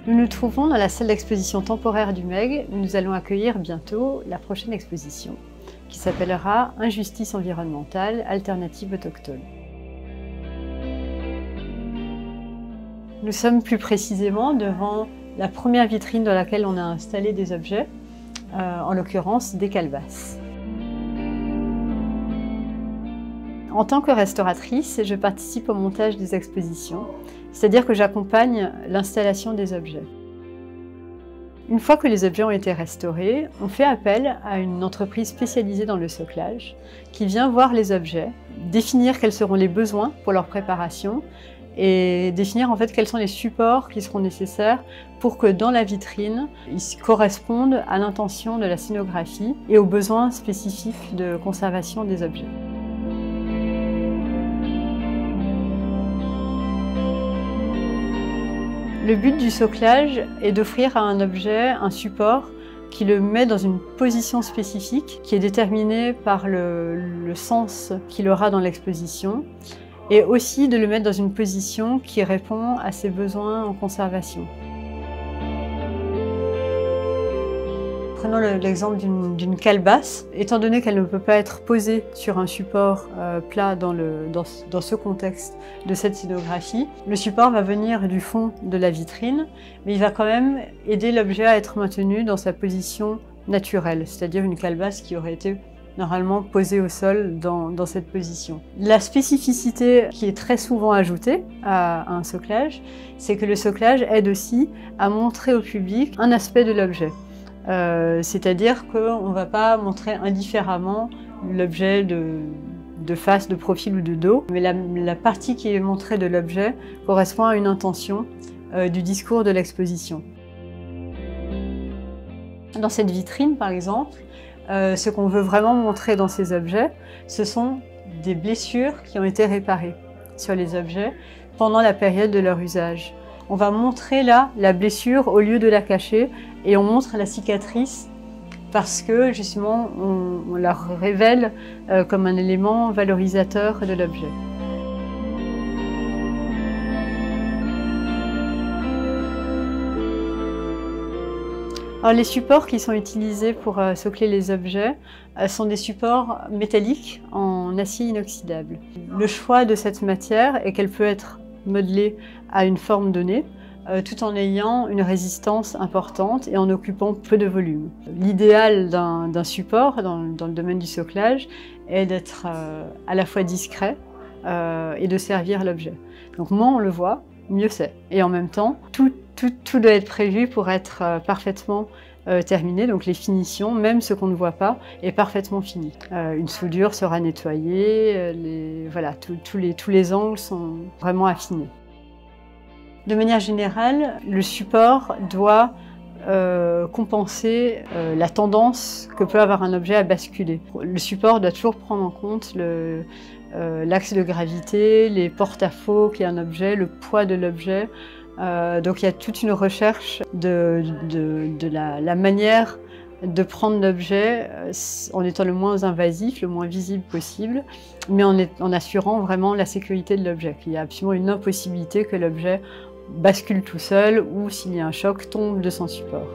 Nous nous trouvons dans la salle d'exposition temporaire du MEG où nous allons accueillir bientôt la prochaine exposition qui s'appellera « Injustice environnementale, alternative autochtone ». Nous sommes plus précisément devant la première vitrine dans laquelle on a installé des objets, en l'occurrence des calebasses. En tant que restauratrice, je participe au montage des expositions, c'est-à-dire que j'accompagne l'installation des objets. Une fois que les objets ont été restaurés, on fait appel à une entreprise spécialisée dans le soclage qui vient voir les objets, définir quels seront les besoins pour leur préparation et définir en fait quels sont les supports qui seront nécessaires pour que dans la vitrine, ils correspondent à l'intention de la scénographie et aux besoins spécifiques de conservation des objets. Le but du soclage est d'offrir à un objet un support qui le met dans une position spécifique qui est déterminée par le sens qu'il aura dans l'exposition et aussi de le mettre dans une position qui répond à ses besoins en conservation. Prenons l'exemple d'une calebasse. Étant donné qu'elle ne peut pas être posée sur un support plat dans ce contexte de cette scénographie, le support va venir du fond de la vitrine, mais il va quand même aider l'objet à être maintenu dans sa position naturelle, c'est-à-dire une calebasse qui aurait été normalement posée au sol dans cette position. La spécificité qui est très souvent ajoutée à un soclage, c'est que le soclage aide aussi à montrer au public un aspect de l'objet. C'est-à-dire qu'on ne va pas montrer indifféremment l'objet de face, de profil ou de dos, mais la partie qui est montrée de l'objet correspond à une intention du discours de l'exposition. Dans cette vitrine, par exemple, ce qu'on veut vraiment montrer dans ces objets, ce sont des blessures qui ont été réparées sur les objets pendant la période de leur usage. On va montrer là la blessure au lieu de la cacher et on montre la cicatrice parce que justement on la révèle comme un élément valorisateur de l'objet. Alors, les supports qui sont utilisés pour socler les objets sont des supports métalliques en acier inoxydable. Le choix de cette matière est qu'elle peut être modelée à une forme donnée, tout en ayant une résistance importante et en occupant peu de volume. L'idéal d'un support dans le domaine du soclage est d'être à la fois discret et de servir l'objet. Donc moins on le voit, mieux c'est. Et en même temps, tout doit être prévu pour être parfaitement terminé, donc les finitions, même ce qu'on ne voit pas, est parfaitement fini. Une soudure sera nettoyée, voilà, tous les angles sont vraiment affinés. De manière générale, le support doit compenser la tendance que peut avoir un objet à basculer. Le support doit toujours prendre en compte l'axe de gravité, les porte-à-faux qu'est un objet, le poids de l'objet. Donc il y a toute une recherche de la manière de prendre l'objet en étant le moins invasif, le moins visible possible, mais en assurant vraiment la sécurité de l'objet. Il y a absolument une impossibilité que l'objet bascule tout seul ou s'il y a un choc, tombe de son support.